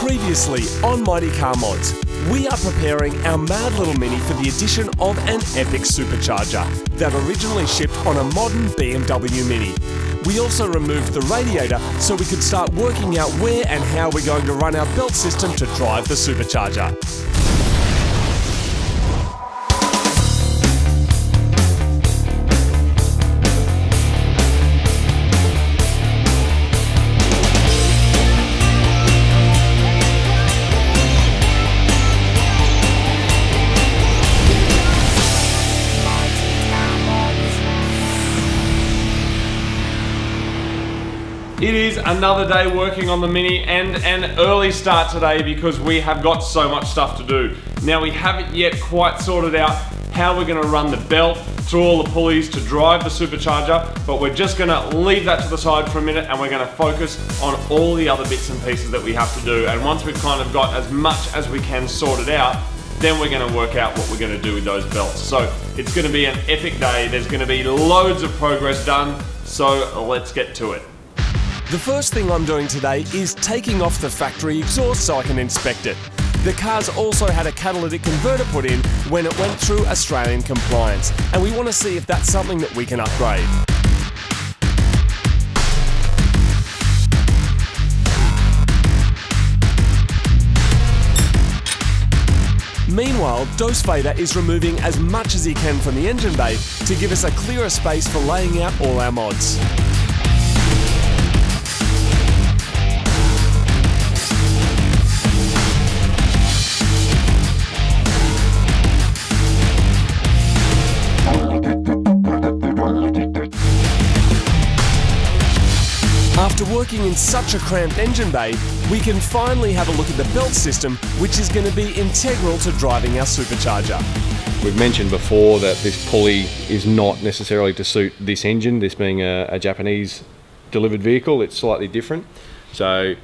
Previously on Mighty Car Mods, we are preparing our mad little Mini for the addition of an epic supercharger that originally shipped on a modern BMW Mini. We also removed the radiator so we could start working out where and how we're going to run our belt system to drive the supercharger. It is another day working on the Mini and an early start today because we have got so much stuff to do. Now we haven't yet quite sorted out how we're going to run the belt through all the pulleys to drive the supercharger, but we're just going to leave that to the side for a minute and we're going to focus on all the other bits and pieces that we have to do. And once we've kind of got as much as we can sorted out, then we're going to work out what we're going to do with those belts. So it's going to be an epic day. There's going to be loads of progress done, so let's get to it. The first thing I'm doing today is taking off the factory exhaust so I can inspect it. The car's also had a catalytic converter put in when it went through Australian compliance, and we want to see if that's something that we can upgrade. Meanwhile, Dose Fader is removing as much as he can from the engine bay to give us a clearer space for laying out all our mods. After working in such a cramped engine bay, we can finally have a look at the belt system, which is going to be integral to driving our supercharger. We've mentioned before that this pulley is not necessarily to suit this engine, this being a Japanese delivered vehicle. It's slightly different. So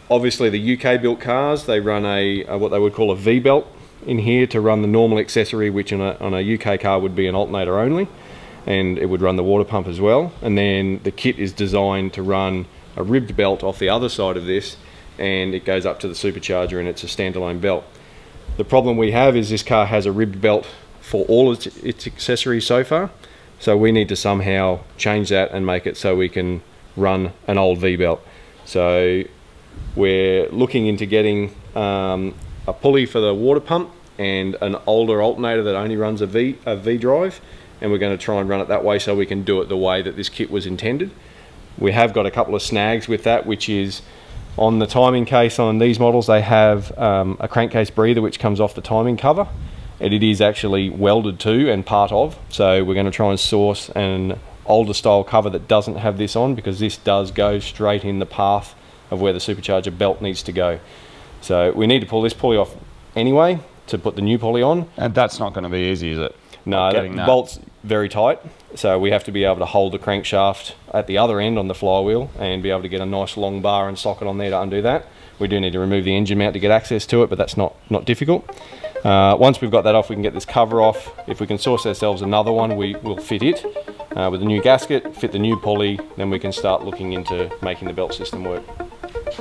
obviously the UK built cars, they run what they would call a V-belt in here to run the normal accessory, which on a UK car would be an alternator only. And it would run the water pump as well, and then the kit is designed to run a ribbed belt off the other side of this, and it goes up to the supercharger and it's a standalone belt. The problem we have is this car has a ribbed belt for all its accessories so far, so we need to somehow change that and make it so we can run an old V-belt. So we're looking into getting a pulley for the water pump and an older alternator that only runs a V drive, and we're going to try and run it that way so we can do it the way that this kit was intended. We have got a couple of snags with that, which is on the timing case on these models they have a crankcase breather which comes off the timing cover, and it is actually welded to and part of, so we're going to try and source an older style cover that doesn't have this on, because this does go straight in the path of where the supercharger belt needs to go. So we need to pull this pulley off anyway to put the new pulley on. And that's not going to be easy, is it? No, the bolt's very tight, so we have to be able to hold the crankshaft at the other end on the flywheel and be able to get a nice long bar and socket on there to undo that. We do need to remove the engine mount to get access to it, but that's not difficult. Once we've got that off, we can get this cover off. If we can source ourselves another one, we will fit it with a new gasket, fit the new pulley, then we can start looking into making the belt system work.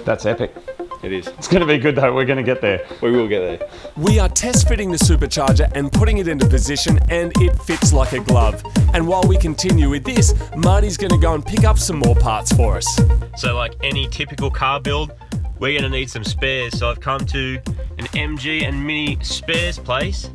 That's epic. It is. It's going to be good though, we're going to get there. We will get there. We are test fitting the supercharger and putting it into position, and it fits like a glove. And while we continue with this, Marty's going to go and pick up some more parts for us. So like any typical car build, we're going to need some spares. So I've come to an MG and Mini spares place,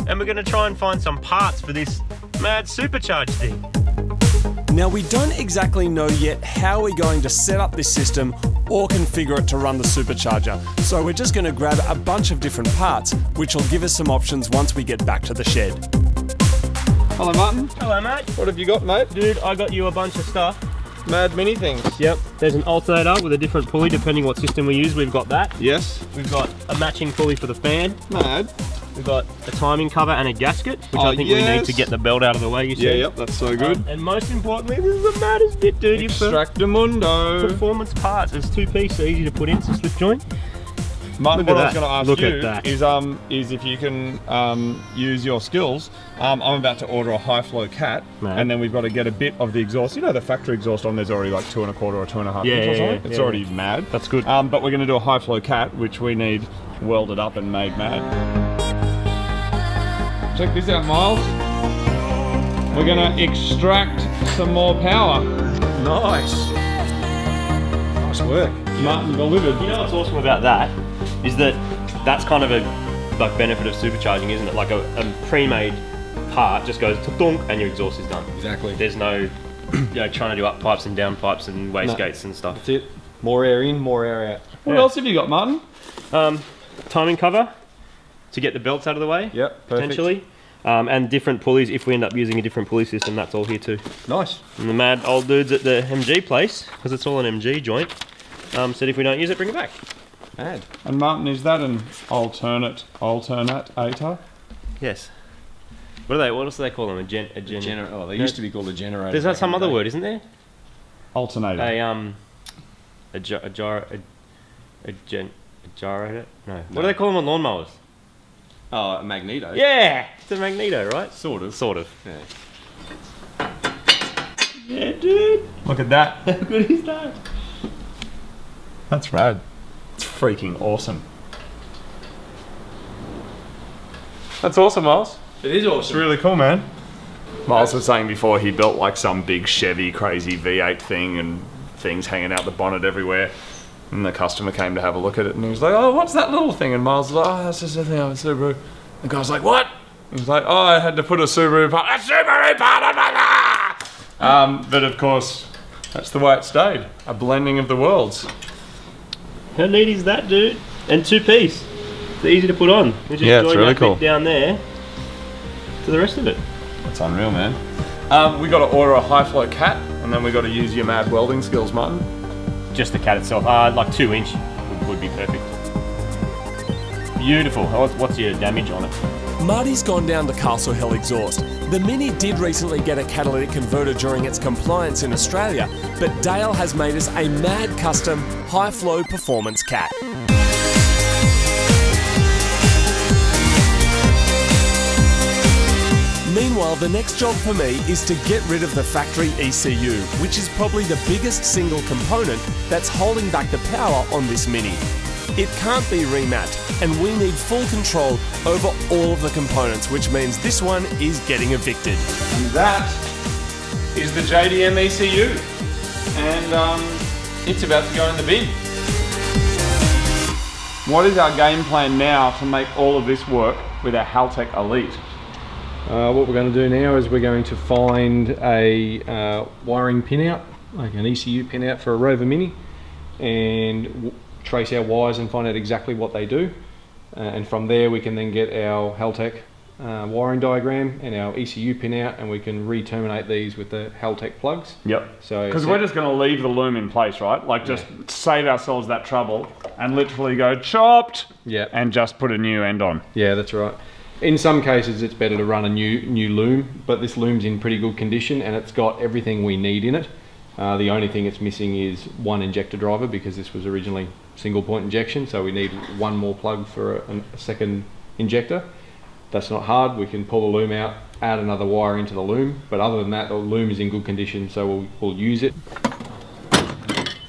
and we're going to try and find some parts for this mad supercharge thing. Now, we don't exactly know yet how we're going to set up this system or configure it to run the supercharger, so we're just going to grab a bunch of different parts, which will give us some options once we get back to the shed. Hello Martin. Hello mate. What have you got, mate? Dude, I got you a bunch of stuff. Mad mini things. Yep, there's an alternator with a different pulley depending what system we use. We've got that. Yes. We've got a matching pulley for the fan. Mad. We've got a timing cover and a gasket, which I think we need to get the belt out of the way, you see. Yeah, yep, that's so good. And most importantly, this is the maddest bit, dude. Extractor Mundo. Performance parts. It's two-piece, so easy to put in, it's a slip joint. Martin, Look what at I was that. going to ask Look you at that. is if you can use your skills. I'm about to order a high flow cat, Man. and then we've got to get a bit of the exhaust. You know, the factory exhaust on there's already like 2.25 or 2.5 Yeah, inch or something. yeah, It's yeah. already mad. That's good. But we're going to do a high flow cat, which we need welded up and made mad. Check this out, Miles. We're going to extract some more power. Nice. Nice work. Martin delivered. You know what's awesome about that is that that's kind of a like benefit of supercharging, isn't it? Like a pre-made part just goes to-dunk and your exhaust is done. Exactly. There's no trying to do up pipes and down pipes and wastegates and stuff. That's it. More air in, more air out. What else have you got, Martin? Timing cover to get the belts out of the way. Yep, perfect. Potentially. And different pulleys if we end up using a different pulley system, that's all here too. Nice. And the mad old dudes at the MG place, because it's all an MG joint, said if we don't use it, bring it back. Mad. And Martin, is that an alternator? Yes. What else do they call them? A Oh, they used to be called a generator. There's not some other word, isn't there? Alternator. A gyrator? No. What do they call them on lawnmowers? Oh, a magneto. Yeah! It's a magneto, right? Sort of. Sort of. Yeah. Yeah, dude. Look at that. How good is that? That's rad. It's freaking awesome. That's awesome, Miles. It is It's awesome. really cool, man. Miles was saying before he built like some big Chevy crazy V8 thing and things hanging out the bonnet everywhere. And the customer came to have a look at it and he was like, oh, what's that little thing? And Miles was like, oh, that's just a thing on a Subaru. The guy's like, what? He was like, oh, I had to put a Subaru part on my car. But of course, that's the way it stayed. A blending of the worlds. How neat is that, dude? And two-piece. It's easy to put on. You just Yeah, it's join really that cool. bit down there to the rest of it. That's unreal, man. We got to order a high flow cat and then we got to use your mad welding skills, Martin. Just the cat itself, like 2-inch would be perfect. Beautiful. What's your damage on it? Marty's gone down to Castle Hill exhaust. The Mini did recently get a catalytic converter during its compliance in Australia, but Dale has made us a mad custom high flow performance cat. Meanwhile, the next job for me is to get rid of the factory ECU, which is probably the biggest single component that's holding back the power on this Mini. It can't be remapped, and we need full control over all of the components, which means this one is getting evicted. And that is the JDM ECU. And it's about to go in the bin. What is our game plan now to make all of this work with our Haltech Elite? What we're going to do now is we're going to find a wiring pin out, like an ECU pin out for a Rover Mini, and trace our wires and find out exactly what they do. And from there we can then get our Haltech wiring diagram and our ECU pin out, and we can re-terminate these with the Haltech plugs. Yep. So because we're just going to leave the loom in place, right? Like just save ourselves that trouble and literally go chopped. Yep. And just put a new end on. Yeah, that's right. In some cases it's better to run a new loom, but this loom's in pretty good condition and it's got everything we need in it. The only thing it's missing is one injector driver, because this was originally single point injection, so we need one more plug for a second injector. That's not hard. We can pull the loom out, add another wire into the loom, but other than that the loom is in good condition, so we'll use it.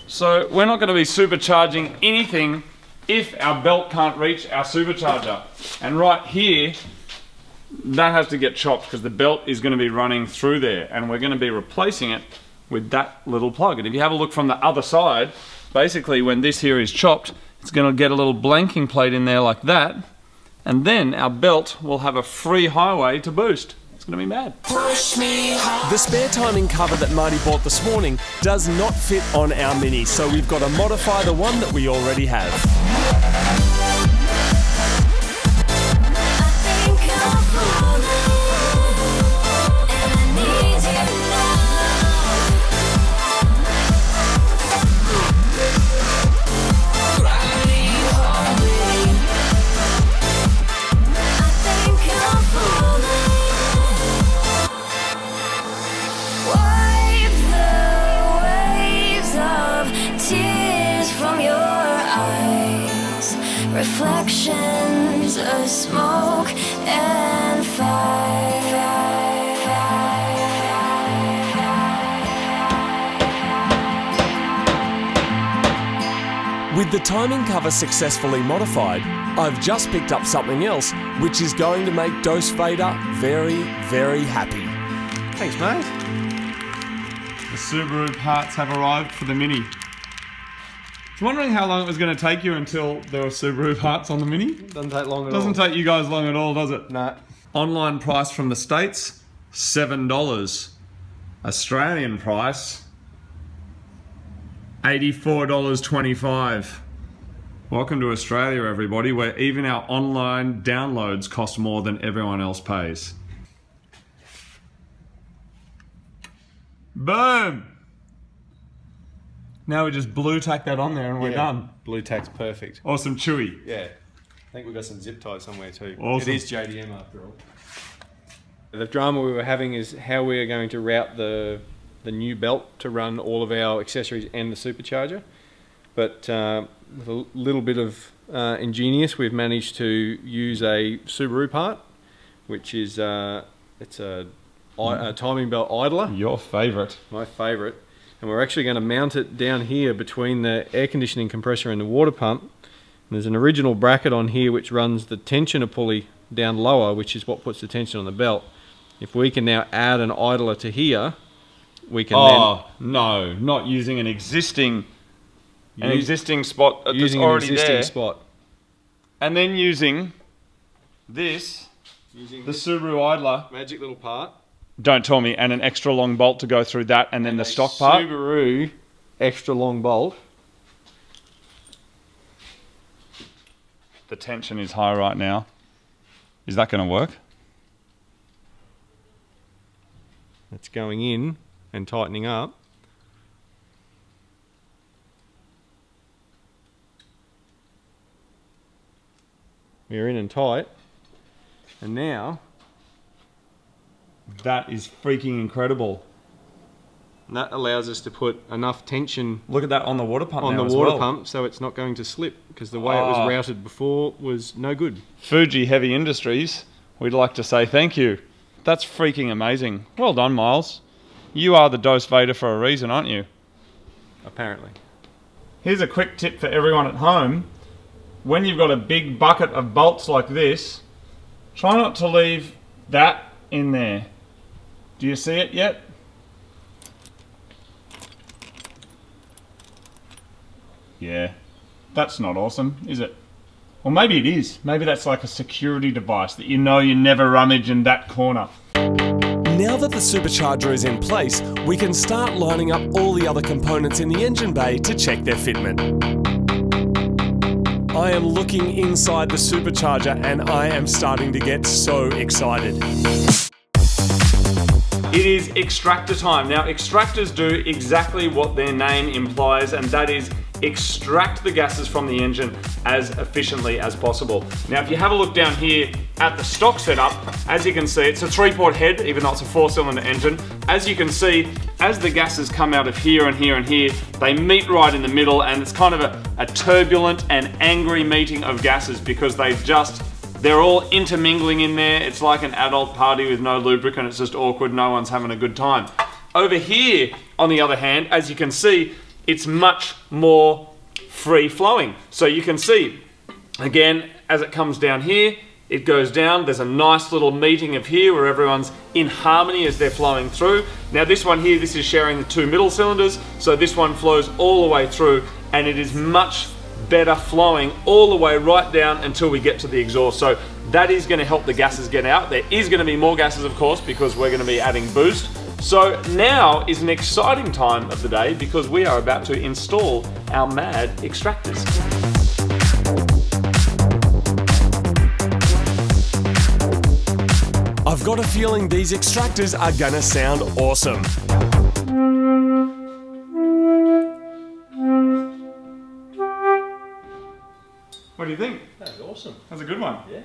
So we're not going to be supercharging anything if our belt can't reach our supercharger. And right here, that has to get chopped because the belt is going to be running through there, and we're going to be replacing it with that little plug. And if you have a look from the other side, basically when this here is chopped, it's going to get a little blanking plate in there like that, and then our belt will have a free highway to boost. It's going to be mad. The spare timing cover that Marty bought this morning does not fit on our Mini, so we've got to modify the one that we already have. reflections of smoke and fire. With the timing cover successfully modified, I've just picked up something else which is going to make Dose Vader very, very happy. Thanks, mate. The Subaru parts have arrived for the Mini. I was wondering how long it was going to take you until there were Subaru parts on the Mini. Doesn't take long at all. Doesn't take you guys long at all, does it? No. Online price from the States, $7. Australian price, $84.25. Welcome to Australia, everybody, where even our online downloads cost more than everyone else pays. Boom! Now we just blue tack that on there and we're done. Blue tack's perfect. Awesome, chewy. Yeah. I think we've got some zip ties somewhere too. Awesome. It is JDM after all. The drama we were having is how we are going to route the new belt to run all of our accessories and the supercharger. But with a little bit of ingenious, we've managed to use a Subaru part, which is it's a timing belt idler. Your favourite. My favourite. And we're actually going to mount it down here between the air conditioning compressor and the water pump. And there's an original bracket on here which runs the tensioner pulley down lower, which is what puts the tension on the belt. If we can now add an idler to here, we can no, not using an existing spot that's using already an existing there, spot. and then using this, Using the this Subaru idler. magic little part. Don't tell me, and an extra long bolt to go through that, and then the stock part. Subaru extra long bolt. The tension is high right now. Is that going to work? It's going in and tightening up. We're in and tight. And now, That is freaking incredible. that allows us to put enough tension Look at that on the water pump on now the as water well. pump so it's not going to slip, because the way it was routed before was no good. Fuji Heavy Industries, we'd like to say thank you. That's freaking amazing. Well done, Miles. You are the Dose Vader for a reason, aren't you? Apparently. Here's a quick tip for everyone at home. When you've got a big bucket of bolts like this, try not to leave that in there. Do you see it yet? Yeah, that's not awesome, is it? Or maybe it is. Maybe that's like a security device that you know you never rummage in that corner. Now that the supercharger is in place, we can start lining up all the other components in the engine bay to check their fitment. I am looking inside the supercharger and I am starting to get so excited. It is extractor time. Now, extractors do exactly what their name implies, and that is extract the gases from the engine as efficiently as possible. Now, if you have a look down here at the stock setup, as you can see, it's a 3-port head, even though it's a 4-cylinder engine. As you can see, as the gases come out of here and here and here, they meet right in the middle, and it's kind of a turbulent and angry meeting of gases because they're all intermingling in there. It's like an adult party with no lubricant. It's just awkward. No one's having a good time. Over here, on the other hand, as you can see, it's much more free flowing. So you can see, again, as it comes down here, it goes down. There's a nice little meeting of here where everyone's in harmony as they're flowing through. Now this one here, this is sharing the 2 middle cylinders. So this one flows all the way through, and it is much better flowing all the way right down until we get to the exhaust. So that is going to help the gases get out. There is going to be more gases, of course, because we're going to be adding boost. So now is an exciting time of the day because we are about to install our mad extractors. I've got a feeling these extractors are gonna sound awesome. What do you think? That's awesome. That's a good one. Yeah.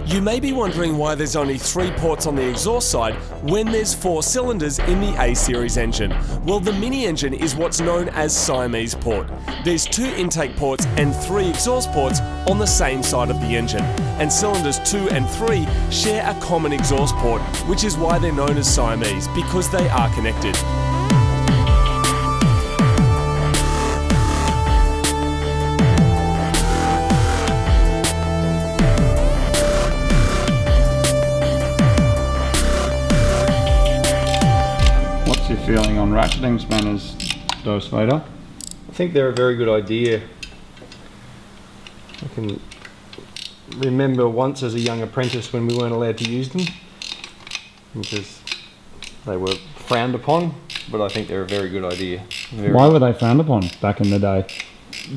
You may be wondering why there's only 3 ports on the exhaust side when there's 4 cylinders in the A-series engine. Well, the Mini engine is what's known as Siamese port. There's 2 intake ports and 3 exhaust ports on the same side of the engine, and cylinders 2 and 3 share a common exhaust port, which is why they're known as Siamese, because they are connected. What's your feeling on ratcheting spanners, Dos Vader? I think they're a very good idea. I can remember once as a young apprentice when we weren't allowed to use them because they were frowned upon, but I think they're a very good idea. Why were they frowned upon back in the day?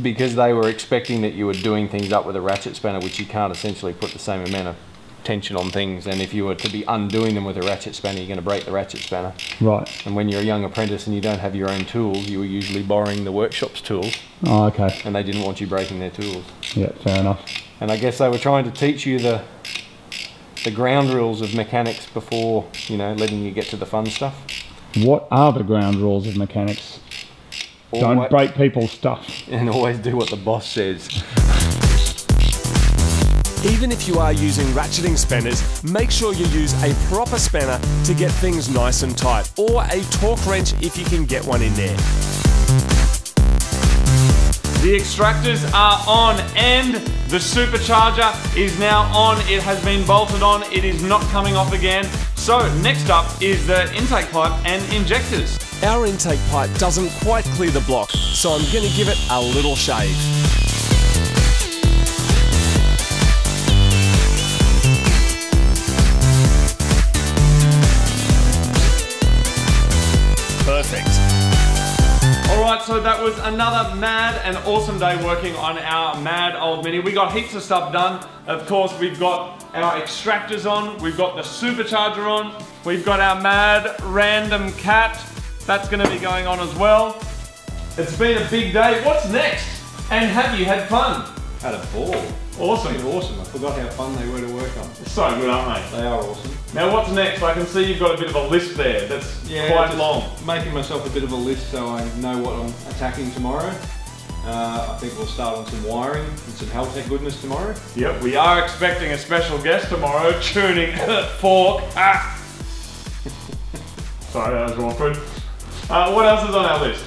Because they were expecting that you were doing things up with a ratchet spanner, which you can't essentially put the same amount of tension on things, and if you were to be undoing them with a ratchet spanner, you're going to break the ratchet spanner. Right. And when you're a young apprentice and you don't have your own tools, you were usually borrowing the workshop's tools, Oh, okay. and they didn't want you breaking their tools. Yeah, fair enough. And I guess they were trying to teach you the ground rules of mechanics before, you know, letting you get to the fun stuff. What are the ground rules of mechanics? Don't break people's stuff. And always do what the boss says. Even if you are using ratcheting spanners, make sure you use a proper spanner to get things nice and tight, or a torque wrench if you can get one in there. The extractors are on and the supercharger is now on. It has been bolted on. It is not coming off again. So next up is the intake pipe and injectors. Our intake pipe doesn't quite clear the block, so I'm going to give it a little shave. Perfect. Alright, so that was another mad and awesome day working on our mad old Mini. We got heaps of stuff done. Of course, we've got our extractors on, we've got the supercharger on, we've got our mad random cat. That's going to be going on as well. It's been a big day. What's next? And have you had fun? Had a ball. Awesome. It's been awesome. I forgot how fun they were to work on. So good, aren't they? They are awesome. Now what's next? I can see you've got a bit of a list there that's quite long. Making myself a bit of a list so I know what I'm attacking tomorrow. I think we'll start on some wiring and some Haltech goodness tomorrow. Yep, we are expecting a special guest tomorrow, tuning fork. Ah. Sorry, that was awkward. What else is on our list?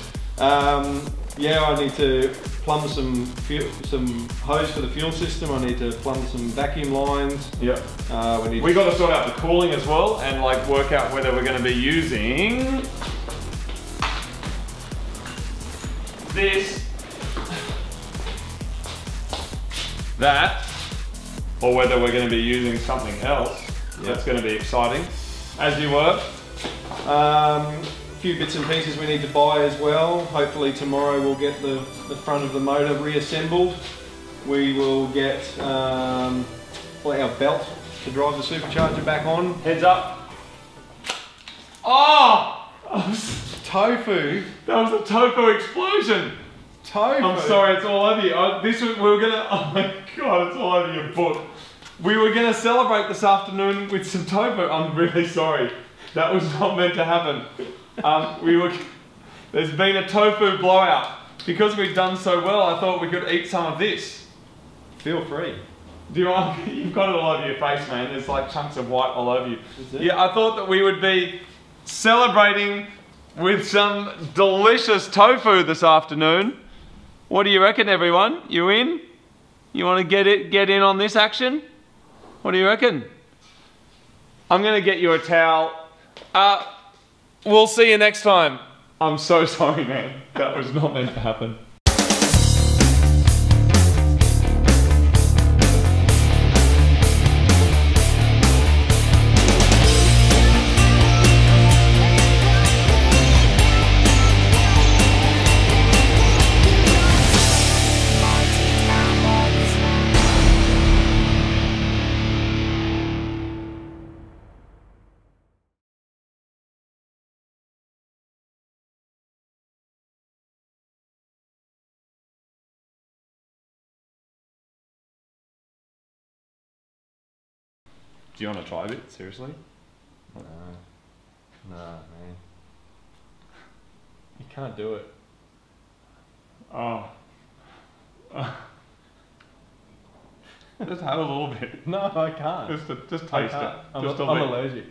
Yeah, I need to plumb some hose for the fuel system. I need to plumb some vacuum lines. Yep. We got to sort out the cooling as well and like work out whether we're going to be using this, that, or whether we're going to be using something else. Yep. That's going to be exciting. As you were. A few bits and pieces we need to buy as well. Hopefully tomorrow we'll get the front of the motor reassembled. We will get our belt to drive the supercharger back on. Heads up. Oh! Tofu. That was a tofu explosion. Tofu. I'm sorry, it's all over you. We were gonna. Oh my god, it's all over your book. We were gonna celebrate this afternoon with some tofu. I'm really sorry. That was not meant to happen. There's been a tofu blowout. Because we've done so well, I thought we could eat some of this. Feel free. Do you want? You've got it all over your face, man. There's like chunks of white all over you. Is it? Yeah, I thought that we would be celebrating with some delicious tofu this afternoon. What do you reckon, everyone? You in? You want to get in on this action? What do you reckon? I'm gonna get you a towel. We'll see you next time. I'm so sorry, man. That was not meant to happen. Do you want to try a bit? Seriously? No, man. You can't do it. Oh. Just have a little bit. No, I can't. Just taste it. I'm allergic.